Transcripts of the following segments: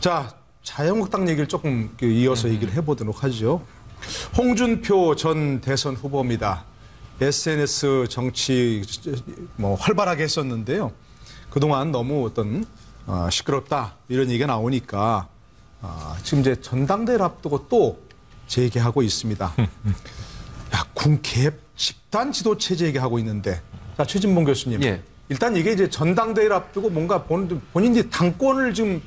자, 자유한국당 얘기를 조금 이어서 얘기를 해보도록 하죠. 홍준표 전 대선 후보입니다. SNS 정치 활발하게 했었는데요. 그동안 너무 시끄럽다 이런 얘기가 나오니까 지금 이제 전당대회를 앞두고 또 재개하고 있습니다. 야, 군 개혁 집단 지도 체제 얘기하고 있는데, 자, 최진봉 교수님. 예. 일단 이게 이제 전당대회를 앞두고 뭔가 본인들이 당권을 지금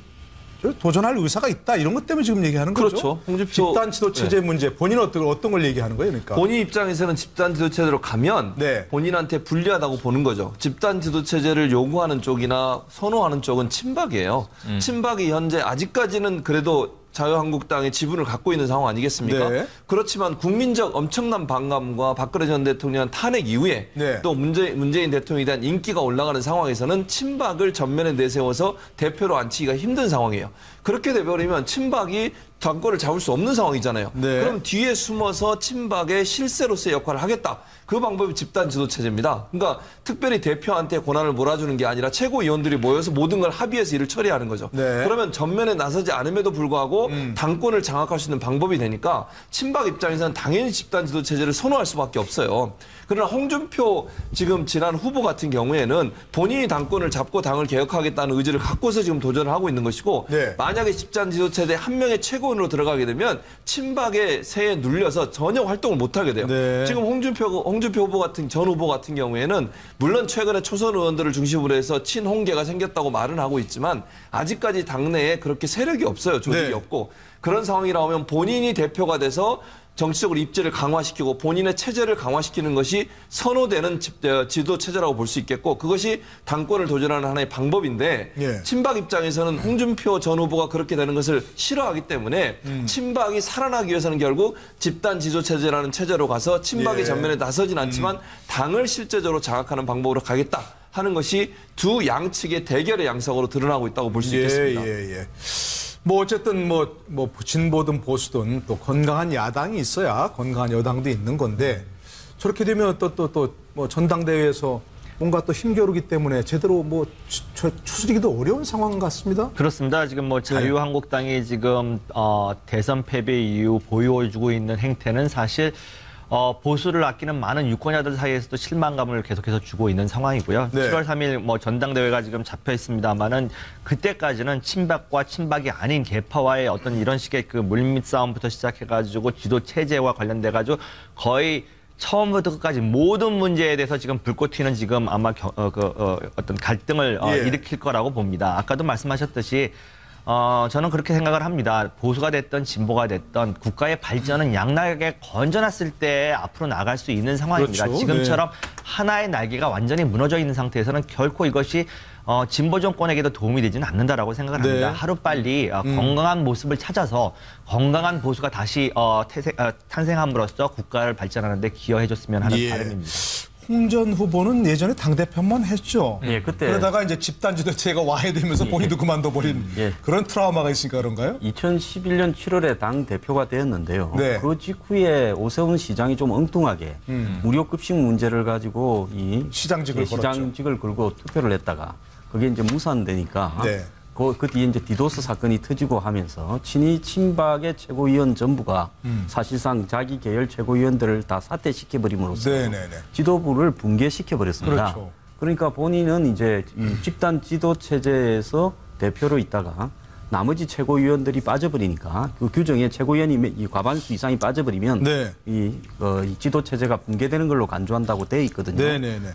도전할 의사가 있다 이런 것 때문에 지금 얘기하는 거죠. 그렇죠. 홍준표 집단 지도 체제 문제. 본인은 어떤 걸 얘기하는 거예요, 그러니까? 본인 입장에서는 집단 지도 체제로 가면 네. 본인한테 불리하다고 보는 거죠. 집단 지도 체제를 요구하는 쪽이나 선호하는 쪽은 친박이에요. 친박이 현재 아직까지는 그래도 자유한국당의 지분을 갖고 있는 상황 아니겠습니까? 네. 그렇지만 국민적 엄청난 반감과 박근혜 전 대통령 탄핵 이후에 네. 또 문재인 대통령에 대한 인기가 올라가는 상황에서는 친박을 전면에 내세워서 대표로 앉히기가 힘든 상황이에요. 그렇게 돼버리면 친박이 당권을 잡을 수 없는 상황이잖아요. 네. 그럼 뒤에 숨어서 친박의 실세로서의 역할을 하겠다. 그 방법이 집단 지도 체제입니다. 그러니까 특별히 대표한테 권한을 몰아주는 게 아니라 최고위원들이 모여서 모든 걸 합의해서 일을 처리하는 거죠. 네. 그러면 전면에 나서지 않음에도 불구하고 당권을 장악할 수 있는 방법이 되니까 친박 입장에서는 당연히 집단 지도 체제를 선호할 수밖에 없어요. 그러나 홍준표 지금 지난 후보 같은 경우에는 본인이 당권을 잡고 당을 개혁하겠다는 의지를 갖고서 지금 도전을 하고 있는 것이고 네. 만약에 집단 지도 체제 한 명의 최고위원으로 들어가게 되면 친박의 세에 눌려서 전혀 활동을 못하게 돼요. 네. 지금 홍준표 후보 같은 전 후보 같은 경우에는 물론 최근에 초선 의원들을 중심으로 해서 친홍계가 생겼다고 말은 하고 있지만 아직까지 당내에 그렇게 세력이 없어요. 조직이 네. 없고 그런 상황이라 면 본인이 대표가 돼서 정치적으로 입지를 강화시키고 본인의 체제를 강화시키는 것이 선호되는 지도 체제라고 볼 수 있겠고 그것이 당권을 도전하는 하나의 방법인데 예. 친박 입장에서는 홍준표 전 후보가 그렇게 되는 것을 싫어하기 때문에 친박이 살아나기 위해서는 결국 집단 지도 체제라는 체제로 가서 친박이 예. 전면에 나서진 않지만 당을 실제적으로 장악하는 방법으로 가겠다 하는 것이 두 양측의 대결의 양상으로 드러나고 있다고 볼 수 있겠습니다. 예. 어쨌든 진보든 보수든 또 건강한 야당이 있어야 건강한 여당도 있는 건데 저렇게 되면 또 전당대회에서 뭔가 또 힘겨루기 때문에 제대로 추스리기도 어려운 상황 같습니다. 그렇습니다. 지금 자유한국당이 지금 대선 패배 이후 보여주고 있는 행태는 사실 보수를 아끼는 많은 유권자들 사이에서도 실망감을 계속해서 주고 있는 상황이고요. 네. 7월 3일 전당대회가 지금 잡혀 있습니다만은 그때까지는 친박과 친박이 아닌 개파와의 어떤 이런 식의 그 물밑 싸움부터 시작해가지고 지도 체제와 관련돼가지고 거의 처음부터 끝까지 모든 문제에 대해서 지금 불꽃 튀는 지금 아마 어떤 갈등을 일으킬 거라고 봅니다. 아까도 말씀하셨듯이 저는 그렇게 생각을 합니다. 보수가 됐던 진보가 됐던 국가의 발전은 양날개 건져놨을 때 앞으로 나갈 수 있는 상황입니다. 그렇죠. 지금처럼 하나의 날개가 완전히 무너져 있는 상태에서는 결코 이것이 진보 정권에게도 도움이 되지는 않는다라고 생각을 합니다. 네. 하루빨리 건강한 모습을 찾아서 건강한 보수가 다시 탄생함으로써 국가를 발전하는 데 기여해줬으면 하는 바람입니다. 홍 전 후보는 예전에 당대표만 했죠. 예, 그때. 그러다가 이제 집단 지도체가 와해되면서 본인도 그만둬버린 그런 트라우마가 있으니까 그런가요? 2011년 7월에 당 대표가 되었는데요. 네. 그 직후에 오세훈 시장이 좀 엉뚱하게 무료급식 문제를 가지고 시장직을 걸고 투표를 했다가 그게 이제 무산되니까 네. 그 뒤에 이제 디도스 사건이 터지고 하면서 친박의 최고위원 전부가 사실상 자기 계열 최고위원들을 다 사퇴시켜버림으로써 지도부를 붕괴시켜버렸습니다. 그렇죠. 그러니까 본인은 이제 집단 지도 체제에서 대표로 있다가 나머지 최고위원들이 빠져버리니까 그 규정에 최고위원이 과반수 이상이 빠져버리면 이 지도 체제가 붕괴되는 걸로 간주한다고 되어 있거든요.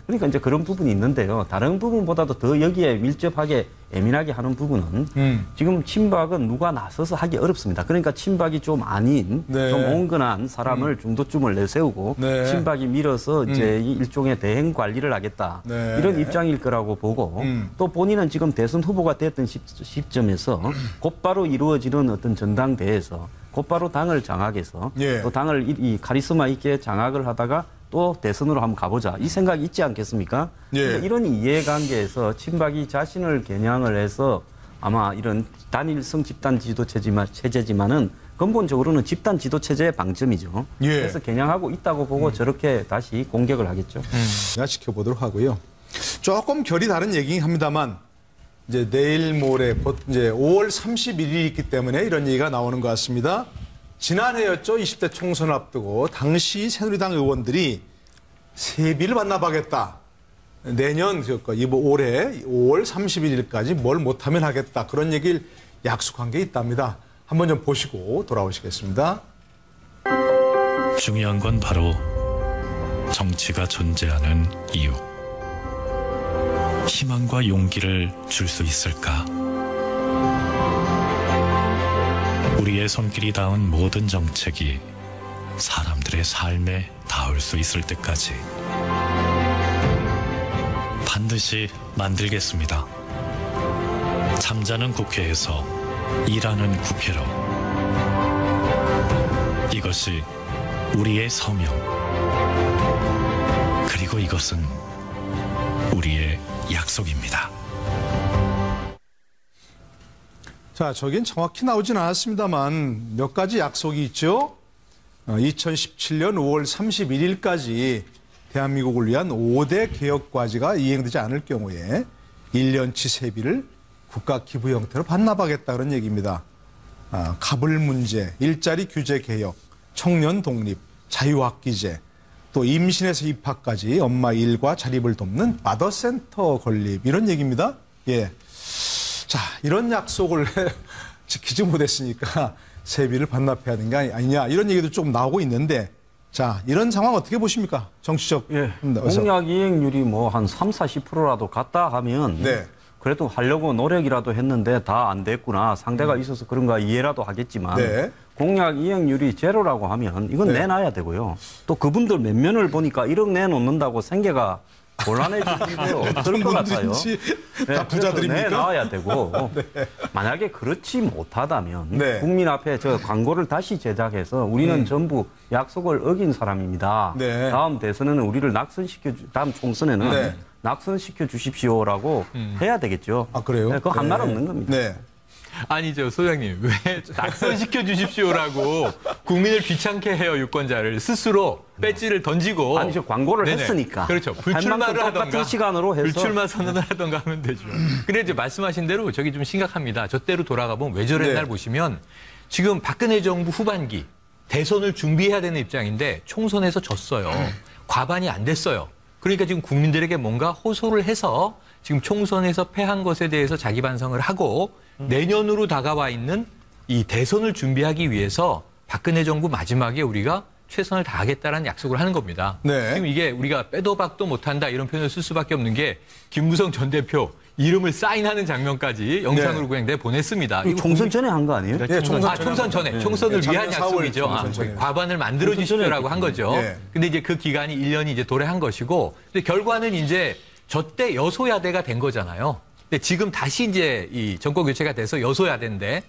그러니까 이제 그런 부분이 있는데요. 다른 부분보다도 더 여기에 밀접하게 예민하게 하는 부분은 지금 친박은 누가 나서서 하기 어렵습니다. 그러니까 친박이 좀 아닌 좀 온건한 사람을 중도쯤을 내세우고 친박이 밀어서 이제 일종의 대행 관리를 하겠다 이런 입장일 거라고 보고 또 본인은 지금 대선 후보가 됐던 시점에서 곧바로 이루어지는 어떤 전당대회에서 곧바로 당을 장악해서 또 당을 이 카리스마 있게 장악을 하다가 또 대선으로 한번 가보자 이 생각이 있지 않겠습니까? 그러니까 이런 이해관계에서 친박이 자신을 겨냥을 해서 아마 이런 단일성 집단 지도 체제지만은 근본적으로는 집단 지도 체제의 방점이죠. 그래서 겨냥하고 있다고 보고 저렇게 다시 공격을 하겠죠. 지켜보도록 하고요. 조금 결이 다른 얘기긴 합니다만 이제 내일 모레 곧 이제 5월 31일이 있기 때문에 이런 얘기가 나오는 것 같습니다. 지난해였죠. 20대 총선을 앞두고 당시 새누리당 의원들이 세비를 반납하겠다. 내년 이번 올해 5월 31일까지 뭘 못하면 하겠다. 그런 얘기를 약속한 게 있답니다. 한번 좀 보시고 돌아오시겠습니다. 중요한 건 바로 정치가 존재하는 이유. 희망과 용기를 줄 수 있을까? 우리의 손길이 닿은 모든 정책이 사람들의 삶에 닿을 수 있을 때까지 반드시 만들겠습니다. 잠자는 국회에서 일하는 국회로. 이것이 우리의 서명. 그리고 이것은 우리의 약속입니다. 자, 저긴 정확히 나오진 않았습니다만 몇 가지 약속이 있죠. 2017년 5월 31일까지 대한민국을 위한 5대 개혁과제가 이행되지 않을 경우에 1년치 세비를 국가 기부 형태로 반납하겠다 그런 얘기입니다. 가불 문제, 일자리 규제 개혁, 청년 독립, 자유학기제, 또 임신에서 입학까지 엄마 일과 자립을 돕는 마더센터 건립 이런 얘기입니다. 예. 자, 이런 약속을 지키지 못했으니까 세비를 반납해야 하는 게 아니냐 이런 얘기도 조금 나오고 있는데 자, 이런 상황 어떻게 보십니까? 정치적. 예. 공약 이행률이 뭐 한 30-40%라도 갔다 하면 네. 그래도 하려고 노력이라도 했는데 다 안 됐구나. 상대가 있어서 그런가 이해라도 하겠지만 네. 공약 이행률이 제로라고 하면 이건 네. 내놔야 되고요. 또 그분들 몇 면을 보니까 1억 내놓는다고 생계가 곤란해지고 없을 것 같아요. 다 부자들입니까? 내놔야 되고 네. 만약에 그렇지 못하다면 네. 국민 앞에 저 광고를 다시 제작해서 우리는 전부 약속을 어긴 사람입니다. 네. 다음 대선에는 우리를 다음 총선에는 네. 낙선시켜 주십시오라고 해야 되겠죠. 아, 그래요? 네, 그거 한 말 없는 겁니다. 네. 아니죠, 소장님. 왜 낙선시켜 주십시오라고 국민을 귀찮게 해요, 유권자를. 스스로 배지를 던지고. 아니, 저 광고를 네네. 했으니까. 그렇죠. 할 불출마를 만큼 하던가. 똑같은 시간으로 해서. 불출마 선언을 하던가 하면 되죠. 근데 이제 말씀하신 대로 저기 좀 심각합니다. 저때로 돌아가보면 왜 저랬나 네. 보시면 지금 박근혜 정부 후반기 대선을 준비해야 되는 입장인데 총선에서 졌어요. 과반이 안 됐어요. 그러니까 지금 국민들에게 뭔가 호소를 해서 지금 총선에서 패한 것에 대해서 자기 반성을 하고 내년으로 다가와 있는 이 대선을 준비하기 위해서 박근혜 정부 마지막에 우리가 최선을 다하겠다라는 약속을 하는 겁니다. 네. 지금 이게 우리가 빼도 박도 못한다 이런 표현을 쓸 수밖에 없는 게 김무성 전 대표 이름을 사인하는 장면까지 영상으로 네. 그냥 내보냈습니다. 이거 총선 전에 한 거 아니에요? 네, 총선 전에 총선을 네, 위한 작년 4월 약속이죠. 총선 전에. 과반을 만들어 주십시오라고 한 거죠. 네. 근데 이제 그 기간이 1년이 이제 도래한 것이고, 근데 결과는 이제 저때 여소야대가 된 거잖아요. 근데 지금 다시 이제 이 정권 교체가 돼서 여소야대인데,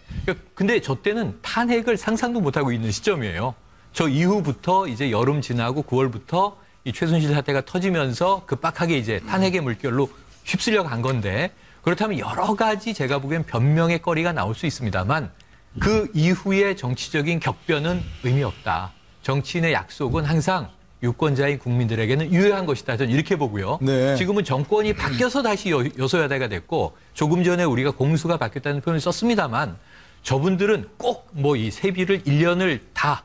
근데 저때는 탄핵을 상상도 못 하고 있는 시점이에요. 저 이후부터 이제 여름 지나고 9월부터 이 최순실 사태가 터지면서 급박하게 이제 탄핵의 물결로 휩쓸려 간 건데, 그렇다면 여러 가지 제가 보기엔 변명의 거리가 나올 수 있습니다만 그 이후의 정치적인 격변은 의미 없다. 정치인의 약속은 항상 유권자인 국민들에게는 유효한 것이다. 저는 이렇게 보고요. 네. 지금은 정권이 바뀌어서 다시 여소야대가 됐고 조금 전에 우리가 공수가 바뀌었다는 표현을 썼습니다만 저분들은 꼭 뭐 이 세비를 1년을 다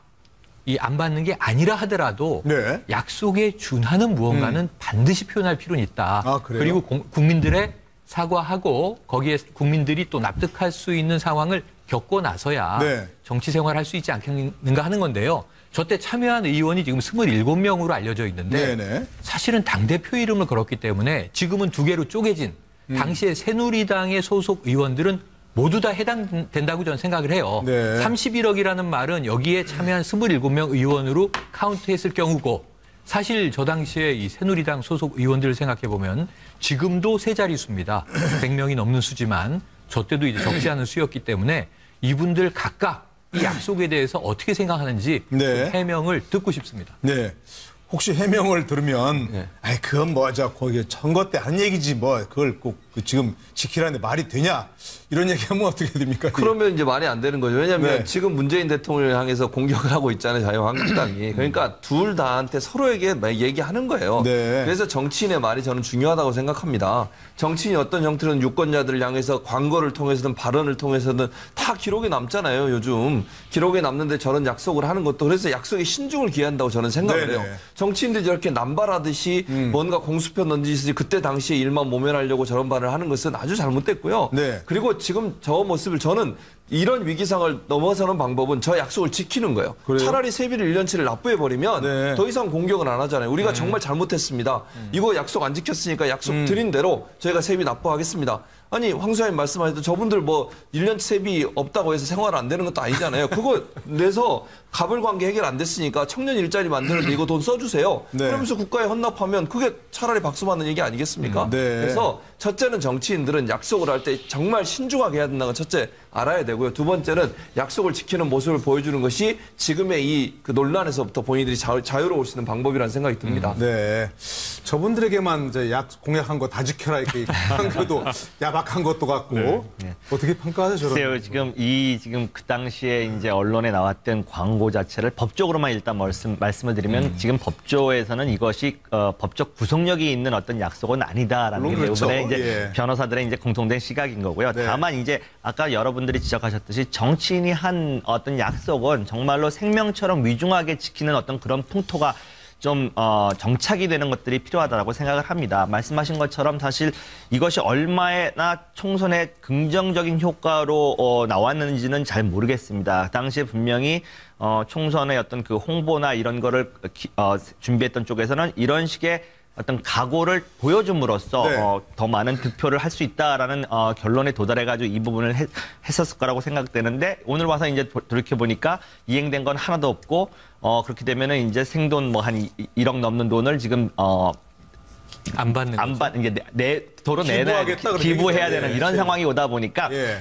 안 받는 게 아니라 하더라도 네. 약속에 준하는 무언가는 반드시 표현할 필요는 있다. 아, 그래요? 그리고 국민들의 사과하고 거기에 국민들이 또 납득할 수 있는 상황을 겪고 나서야 네. 정치 생활할 수 있지 않겠는가 하는 건데요. 저때 참여한 의원이 지금 27명으로 알려져 있는데 네네. 사실은 당대표 이름을 걸었기 때문에 지금은 두 개로 쪼개진 당시에 새누리당의 소속 의원들은 모두 다 해당된다고 저는 생각을 해요. 네. 31억이라는 말은 여기에 참여한 27명 의원으로 카운트했을 경우고 사실 저 당시에 이 새누리당 소속 의원들을 생각해 보면 지금도 세 자릿수입니다. 100명이 넘는 수지만 저 때도 이제 적지 않은 수였기 때문에 이분들 각각 이 약속에 대해서 어떻게 생각하는지 네. 해명을 듣고 싶습니다. 네. 혹시 해명을 들으면, 네. 아이, 그건 뭐, 거기 선거 때 한 얘기지, 뭐, 그걸 꼭 지금 지키라는데 말이 되냐 이런 얘기하면 어떻게 됩니까? 그러면 이제 말이 안 되는 거죠. 왜냐하면 네. 지금 문재인 대통령을 향해서 공격을 하고 있잖아요. 자유한국당이. 그러니까 둘 다한테 서로에게 얘기하는 거예요. 네. 그래서 정치인의 말이 저는 중요하다고 생각합니다. 정치인이 어떤 형태로는 유권자들을 향해서 광고를 통해서든 발언을 통해서든 다 기록에 남잖아요. 요즘. 기록에 남는데 저런 약속을 하는 것도 그래서 약속에 신중을 기한다고 저는 생각을 네네. 해요. 정치인들이 저렇게 남발하듯이 뭔가 공수표 던지듯이 그때 당시에 일만 모면하려고 저런 발을 하는 것은 아주 잘못됐고요. 네. 그리고 지금 저 모습을 저는 이런 위기상을 넘어서는 방법은 저 약속을 지키는 거예요. 그래요? 차라리 세비를 1년치를 납부해버리면 네. 더 이상 공격은 안 하잖아요. 우리가 정말 잘못했습니다. 이거 약속 안 지켰으니까 약속 드린 대로 저희가 세비 납부하겠습니다. 아니 황수아님 말씀하셨던 저분들 뭐 1년치 세비 없다고 해서 생활 안 되는 것도 아니잖아요. 그거 내서 갑을관계 해결 안 됐으니까 청년 일자리 만드는데 이거 돈 써주세요. 네. 그러면서 국가에 헌납하면 그게 차라리 박수 받는 얘기 아니겠습니까? 네. 그래서 첫째는 정치인들은 약속을 할 때 정말 신중하게 해야 된다는 건 첫째 알아야 되고요. 두 번째는 약속을 지키는 모습을 보여주는 것이 지금의 이 그 논란에서부터 본인들이 자유로울 수 있는 방법이라는 생각이 듭니다. 네. 저분들에게만 이제 공약한 거 다 지켜라 이렇게 한 것도 야박한 것도 같고 네. 어떻게 평가하세요? 글쎄요, 지금 그 당시에 이제 언론에 나왔던 광고 자체를 법적으로만 일단 말씀을 드리면 지금 법조에서는 이것이 법적 구속력이 있는 어떤 약속은 아니다라는 게 그렇죠. 대부분의 이제 예. 변호사들의 이제 공통된 시각인 거고요. 네. 다만 이제 아까 여러분들이 지적하셨듯이 정치인이 한 어떤 약속은 정말로 생명처럼 위중하게 지키는 어떤 그런 풍토가 좀 정착이 되는 것들이 필요하다고 생각을 합니다. 말씀하신 것처럼 사실 이것이 얼마나 총선에 긍정적인 효과로 나왔는지는 잘 모르겠습니다. 당시에 분명히 총선의 어떤 그 홍보나 이런 거를 준비했던 쪽에서는 이런 식의 어떤 각오를 보여줌으로써 네. 더 많은 득표를 할 수 있다라는 결론에 도달해가지고 이 부분을 했었을 거라고 생각되는데 오늘 와서 이제 돌이켜 보니까 이행된 건 하나도 없고 그렇게 되면은 이제 생돈 뭐 한 1억 넘는 돈을 지금 안 받는 거죠. 이제 도로 기부하겠다 그렇게 기부해야 얘기했는데. 되는 이런 상황이 오다 보니까 예.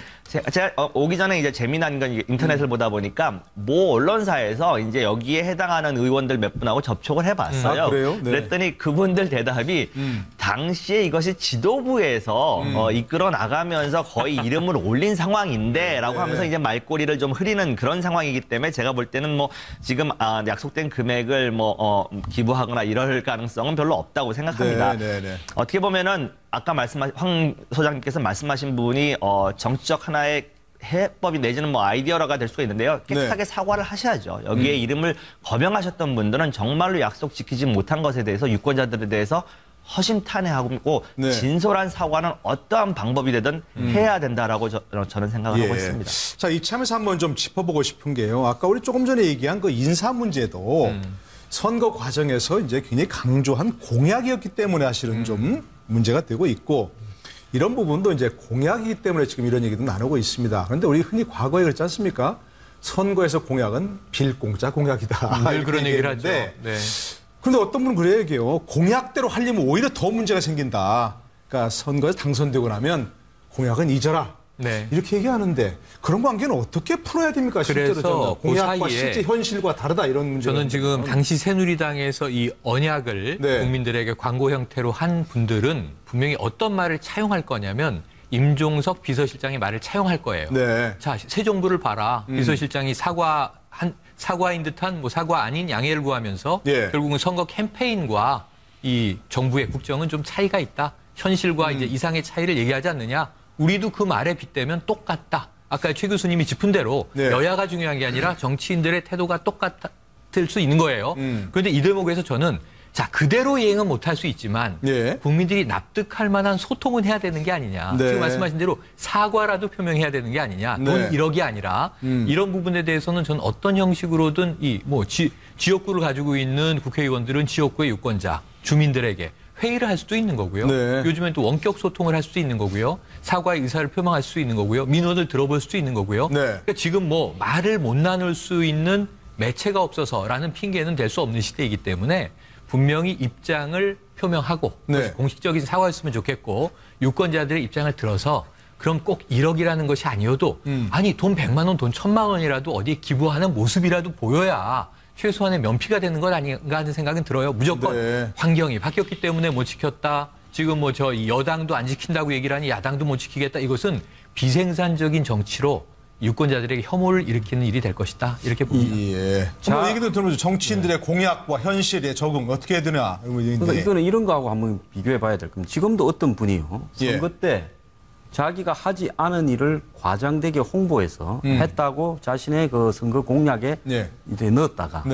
제가 오기 전에 이제 재미난 건 인터넷을 보다 보니까 모 언론사에서 이제 여기에 해당하는 의원들 몇 분하고 접촉을 해봤어요. 아, 그래요? 네. 그랬더니 그분들 대답이 당시에 이것이 지도부에서 이끌어 나가면서 거의 이름을 올린 상황인데라고 네. 하면서 이제 말꼬리를 좀 흐리는 그런 상황이기 때문에 제가 볼 때는 뭐 지금 약속된 금액을 기부하거나 이럴 가능성은 별로 없다고 생각합니다. 네. 어떻게 보면은 아까 황 소장님께서 말씀하신 부분이 정치적 하나의 해법이 내지는 뭐 아이디어가 될 수가 있는데요. 깨끗하게 사과를 하셔야죠. 여기에 이름을 거명하셨던 분들은 정말로 약속 지키지 못한 것에 대해서 유권자들에 대해서 허심탄회하고 네. 진솔한 사과는 어떠한 방법이 되든 해야 된다라고 저는 생각을 하고 있습니다. 자, 이참에서 한번 좀 짚어보고 싶은 게요. 아까 우리 조금 전에 얘기한 그 인사 문제도 선거 과정에서 이제 굉장히 강조한 공약이었기 때문에 사실은 좀 문제가 되고 있고 이런 부분도 이제 공약이기 때문에 지금 이런 얘기도 나누고 있습니다. 그런데 우리 흔히 과거에 그랬지 않습니까? 선거에서 공약은 빌공짜 공약이다. 늘 그런 얘기를 하죠. 네. 네. 그런데 어떤 분은 그래요, 얘기해요. 공약대로 하려면 오히려 더 문제가 생긴다. 그러니까 선거에서 당선되고 나면 공약은 잊어라. 네. 이렇게 얘기하는데 그런 관계는 어떻게 풀어야 됩니까? 실제로 그래서 저는 그 공약과 사이에 실제 현실과 다르다 이런 문제. 저는 지금 당시 새누리당에서 이 언약을 네. 국민들에게 광고 형태로 한 분들은 분명히 어떤 말을 차용할 거냐면 임종석 비서실장의 말을 차용할 거예요. 네. 자, 새 정부를 봐라. 비서실장이 사과인 듯한 뭐 사과 아닌 양해를 구하면서 예. 결국은 선거 캠페인과 이 정부의 국정은 좀 차이가 있다. 현실과 이제 이상의 차이를 얘기하지 않느냐. 우리도 그 말에 빗대면 똑같다. 아까 최 교수님이 짚은 대로 네. 여야가 중요한 게 아니라 정치인들의 태도가 똑같을 수 있는 거예요. 그런데 이 대목에서 저는 자 그대로 이행은 못할 수 있지만 예. 국민들이 납득할 만한 소통은 해야 되는 게 아니냐. 네. 지금 말씀하신 대로 사과라도 표명해야 되는 게 아니냐. 네. 돈 1억이 아니라 이런 부분에 대해서는 저는 어떤 형식으로든 지역구를 가지고 있는 국회의원들은 지역구의 유권자, 주민들에게 회의를 할 수도 있는 거고요. 네. 요즘엔 또 원격 소통을 할 수도 있는 거고요. 사과의 의사를 표명할 수 있는 거고요. 민원을 들어볼 수도 있는 거고요. 네. 그러니까 지금 말을 못 나눌 수 있는 매체가 없어서라는 핑계는 될 수 없는 시대이기 때문에 분명히 입장을 표명하고 네. 공식적인 사과였으면 좋겠고 유권자들의 입장을 들어서 그럼 꼭 1억이라는 것이 아니어도 아니 돈 100만 원, 돈 1000만 원이라도 어디에 기부하는 모습이라도 보여야 최소한의 면피가 되는 것 아닌가 하는 생각은 들어요. 무조건 네. 환경이 바뀌었기 때문에 못 지켰다. 지금 뭐 저 여당도 안 지킨다고 얘기를 하니 야당도 못 지키겠다. 이것은 비생산적인 정치로 유권자들에게 혐오를 일으키는 일이 될 것이다. 이렇게 봅니다. 예. 자, 얘기도 들어보죠. 정치인들의 공약과 현실의 적응 어떻게 해야 되냐. 그러니까 이거는 이런 거하고 한번 비교해 봐야 될 겁니다. 지금도 어떤 분이요. 선거 때 자기가 하지 않은 일을 과장되게 홍보해서 했다고 자신의 그 선거 공약에 이제 넣었다가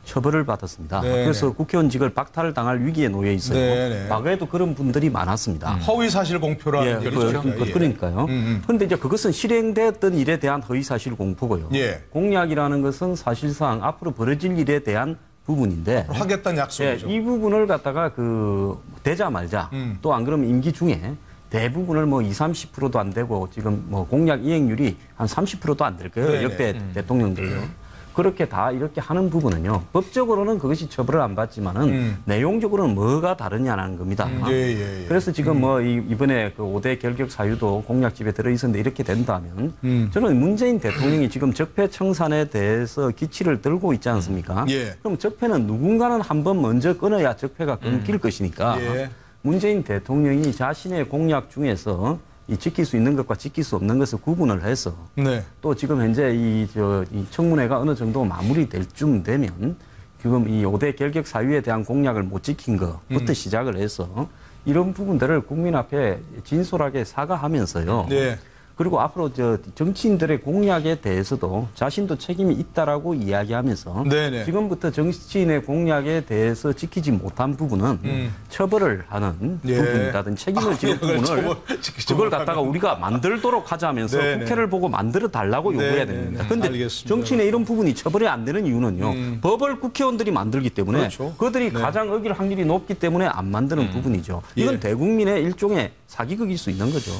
처벌을 받았습니다. 그래서 국회의원직을 박탈을 당할 위기에 놓여 있어요. 과거에도 그런 분들이 많았습니다. 허위 사실 공표라는 게 그렇죠. 그러니까요. 그런데 이제 그것은 실행되었던 일에 대한 허위 사실 공표고요. 공약이라는 것은 사실상 앞으로 벌어질 일에 대한 부분인데 하겠다는 약속이죠. 이 부분을 갖다가 그 되자 말자 또 안 그러면 임기 중에 대부분을 뭐 20, 30%도 안 되고 지금 뭐 공약 이행률이 한 30%도 안 될 거예요. 역대 대통령들요. 그렇게 다 이렇게 하는 부분은요. 법적으로는 그것이 처벌을 안 받지만은 내용적으로는 뭐가 다르냐는 겁니다. 그래서 지금 뭐 이번에 그 5대 결격 사유도 공약집에 들어있었는데 이렇게 된다면 저는 문재인 대통령이 지금 적폐 청산에 대해서 기치를 들고 있지 않습니까? 그럼 적폐는 누군가는 한번 먼저 끊어야 적폐가 끊길 것이니까 문재인 대통령이 자신의 공약 중에서 이 지킬 수 있는 것과 지킬 수 없는 것을 구분을 해서 또 지금 현재 이 청문회가 어느 정도 마무리될 쯤 되면 지금 이 5대 결격 사유에 대한 공약을 못 지킨 것부터 시작을 해서 이런 부분들을 국민 앞에 진솔하게 사과하면서요. 그리고 앞으로 정치인들의 공약에 대해서도 자신도 책임이 있다라고 이야기하면서 지금부터 정치인의 공약에 대해서 지키지 못한 부분은 처벌을 하는 부분이라든지 책임을 지는 부분을 그걸 갖다가 우리가 만들도록 하자면서 국회를 보고 만들어 달라고 요구해야 됩니다. 그런데 정치인의 이런 부분이 처벌이 안 되는 이유는요. 법을 국회의원들이 만들기 때문에 그들이 가장 어길 확률이 높기 때문에 안 만드는 부분이죠. 이건 대국민의 일종의 사기극일 수 있는 거죠.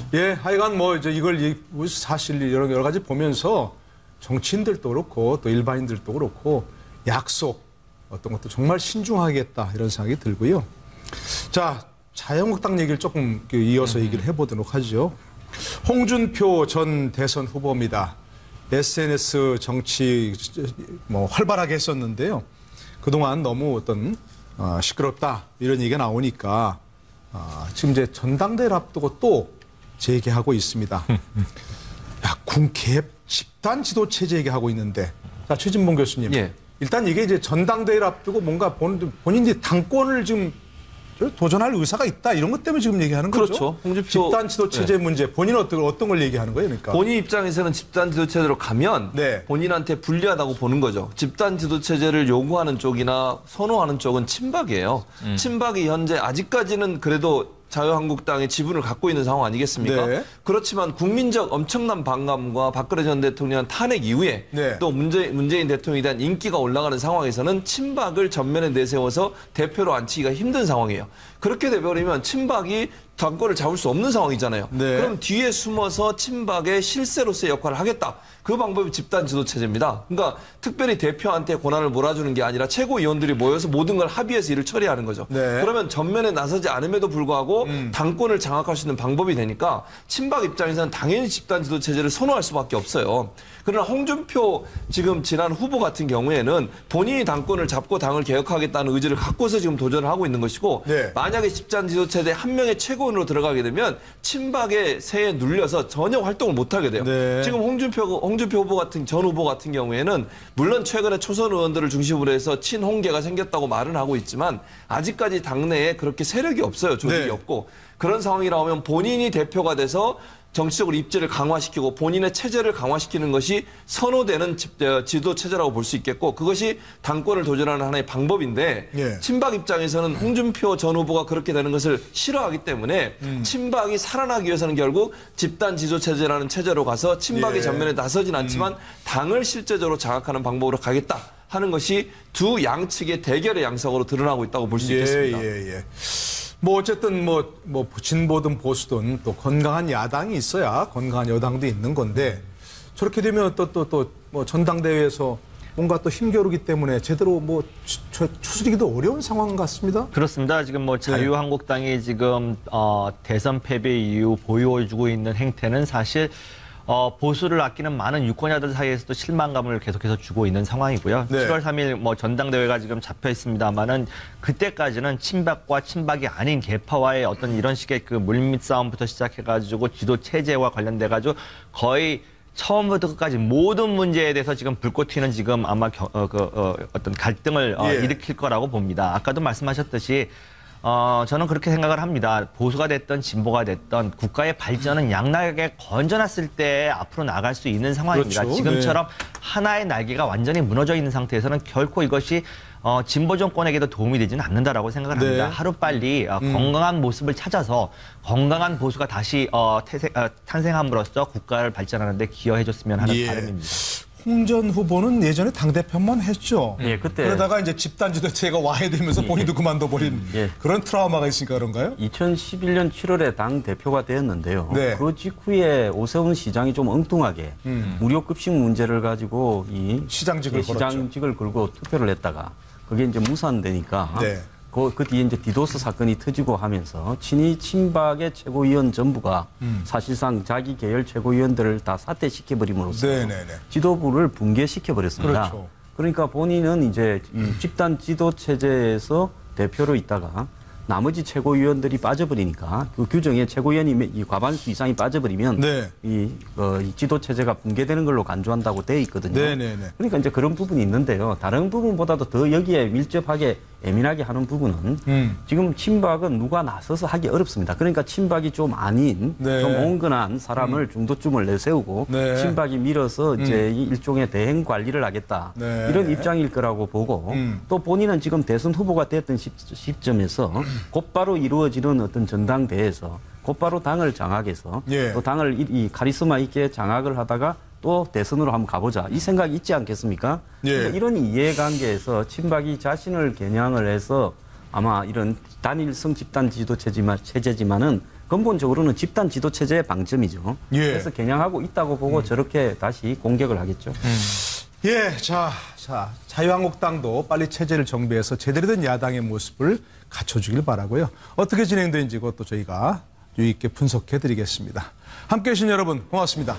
하여간 뭐 이제 이걸 사실 여러 가지 보면서 정치인들도 그렇고 또 일반인들도 그렇고 약속 어떤 것도 정말 신중하겠다 이런 생각이 들고요. 자, 자유한국당 얘기를 조금 이어서 얘기를 해보도록 하죠. 홍준표 전 대선 후보입니다. SNS 정치 뭐 활발하게 했었는데요. 그동안 너무 어떤 시끄럽다 이런 얘기가 나오니까 지금 이제 전당대회를 앞두고 또 재개하고 있습니다. 군개혁 집단 지도 체제 얘기하고 있는데, 자 최진봉 교수님, 일단 이게 이제 전당대회를 앞두고 뭔가 본인들이 당권을 지금 도전할 의사가 있다 이런 것 때문에 지금 얘기하는 거죠. 그렇죠. 홍준표 집단 지도 체제 문제, 본인은 어떤 걸 얘기하는 거예요, 그러니까? 본인 입장에서는 집단 지도 체제로 가면 본인한테 불리하다고 보는 거죠. 집단 지도 체제를 요구하는 쪽이나 선호하는 쪽은 친박이에요. 친박이 현재 아직까지는 그래도 자유한국당의 지분을 갖고 있는 상황 아니겠습니까? 그렇지만 국민적 엄청난 반감과 박근혜 전 대통령 탄핵 이후에 또 문재인 대통령에 대한 인기가 올라가는 상황에서는 친박을 전면에 내세워서 대표로 앉히기가 힘든 상황이에요. 그렇게 돼버리면 친박이 당권을 잡을 수 없는 상황이잖아요. 그럼 뒤에 숨어서 친박의 실세로서의 역할을 하겠다. 그 방법이 집단 지도 체제입니다. 그러니까 특별히 대표한테 권한을 몰아주는 게 아니라 최고위원들이 모여서 모든 걸 합의해서 일을 처리하는 거죠. 그러면 전면에 나서지 않음에도 불구하고 당권을 장악할 수 있는 방법이 되니까 친박 입장에서는 당연히 집단 지도 체제를 선호할 수밖에 없어요. 그러나 홍준표 지금 지난 후보 같은 경우에는 본인이 당권을 잡고 당을 개혁하겠다는 의지를 갖고서 지금 도전을 하고 있는 것이고 만약에 집단 지도 체제 한 명의 최고위원으로 들어가게 되면 친박의 세에 눌려서 전혀 활동을 못하게 돼요. 지금 홍준표 후보 같은 전 후보 같은 경우에는 물론 최근에 초선 의원들을 중심으로 해서 친홍계가 생겼다고 말은 하고 있지만 아직까지 당내에 그렇게 세력이 없어요. 조직이 없고 그런 상황이 나오면 본인이 대표가 돼서 정치적으로 입지를 강화시키고 본인의 체제를 강화시키는 것이 선호되는 지도 체제라고 볼 수 있겠고 그것이 당권을 도전하는 하나의 방법인데 친박 입장에서는 홍준표 전 후보가 그렇게 되는 것을 싫어하기 때문에 친박이 살아나기 위해서는 결국 집단 지도 체제라는 체제로 가서 친박이 전면에 나서진 않지만 당을 실제적으로 장악하는 방법으로 가겠다 하는 것이 두 양측의 대결의 양상으로 드러나고 있다고 볼 수 있겠습니다. 뭐 어쨌든 뭐 진보든 보수든 또 건강한 야당이 있어야 건강한 여당도 있는 건데 저렇게 되면 또 뭐 전당대회에서 뭔가 또 힘겨루기 때문에 제대로 뭐 추스리기도 어려운 상황 같습니다. 그렇습니다. 지금 뭐 자유한국당이 지금 대선 패배 이후 보여주고 있는 행태는 사실 보수를 아끼는 많은 유권자들 사이에서도 실망감을 계속해서 주고 있는 상황이고요. 네. 7월 3일 뭐 전당대회가 지금 잡혀 있습니다만은 그때까지는 친박과 친박이 아닌 계파와의 어떤 이런 식의 그 물밑 싸움부터 시작해가지고 지도 체제와 관련돼가지고 거의 처음부터 끝까지 모든 문제에 대해서 지금 불꽃 튀는 지금 아마 어떤 갈등을 일으킬 거라고 봅니다. 아까도 말씀하셨듯이 저는 그렇게 생각을 합니다. 보수가 됐던 진보가 됐던 국가의 발전은 양날개 건져놨을 때 앞으로 나갈 수 있는 상황입니다. 그렇죠. 지금처럼 하나의 날개가 완전히 무너져 있는 상태에서는 결코 이것이 진보 정권에게도 도움이 되지는 않는다라고 생각을 합니다. 하루빨리 건강한 모습을 찾아서 건강한 보수가 다시 탄생함으로써 국가를 발전하는 데 기여해줬으면 하는 바람입니다. 홍 전 후보는 예전에 당대표만 했죠. 예, 그때. 그러다가 이제 집단 지도체가 와해되면서 본인도 그만둬버린 그런 트라우마가 있으니까 그런가요? 2011년 7월에 당 대표가 되었는데요. 네. 그 직후에 오세훈 시장이 좀 엉뚱하게 무료급식 문제를 가지고 시장직을 걸고 투표를 했다가 그게 이제 무산되니까 그 뒤에 이제 디도스 사건이 터지고 하면서 친이 친박의 최고위원 전부가 사실상 자기 계열 최고위원들을 다 사퇴시켜버림으로써 지도부를 붕괴시켜버렸습니다. 그렇죠. 그러니까 본인은 이제 이 집단 지도 체제에서 대표로 있다가 나머지 최고위원들이 빠져버리니까 그 규정에 최고위원이 이 과반수 이상이 빠져버리면 이 지도 체제가 붕괴되는 걸로 간주한다고 돼 있거든요. 그러니까 이제 그런 부분이 있는데요. 다른 부분보다도 더 여기에 밀접하게 예민하게 하는 부분은 지금 친박은 누가 나서서 하기 어렵습니다. 그러니까 친박이 좀 아닌 좀 온건한 사람을 중도쯤을 내세우고 친박이 밀어서 이제 일종의 대행 관리를 하겠다 이런 입장일 거라고 보고 또 본인은 지금 대선 후보가 됐던 시점에서 곧바로 이루어지는 어떤 전당대회에서 곧바로 당을 장악해서 또 당을 이 카리스마 있게 장악을 하다가 또 대선으로 한번 가보자 이 생각이 있지 않겠습니까? 그러니까 이런 이해관계에서 친박이 자신을 겨냥을 해서 아마 이런 단일성 집단 지도 체제지만은 근본적으로는 집단 지도 체제의 방점이죠. 그래서 겨냥하고 있다고 보고 저렇게 다시 공격을 하겠죠. 자, 자유한국당도 빨리 체제를 정비해서 제대로 된 야당의 모습을 갖춰주길 바라고요. 어떻게 진행되는지 그것도 저희가 유의 있게 분석해 드리겠습니다. 함께해 주신 여러분 고맙습니다.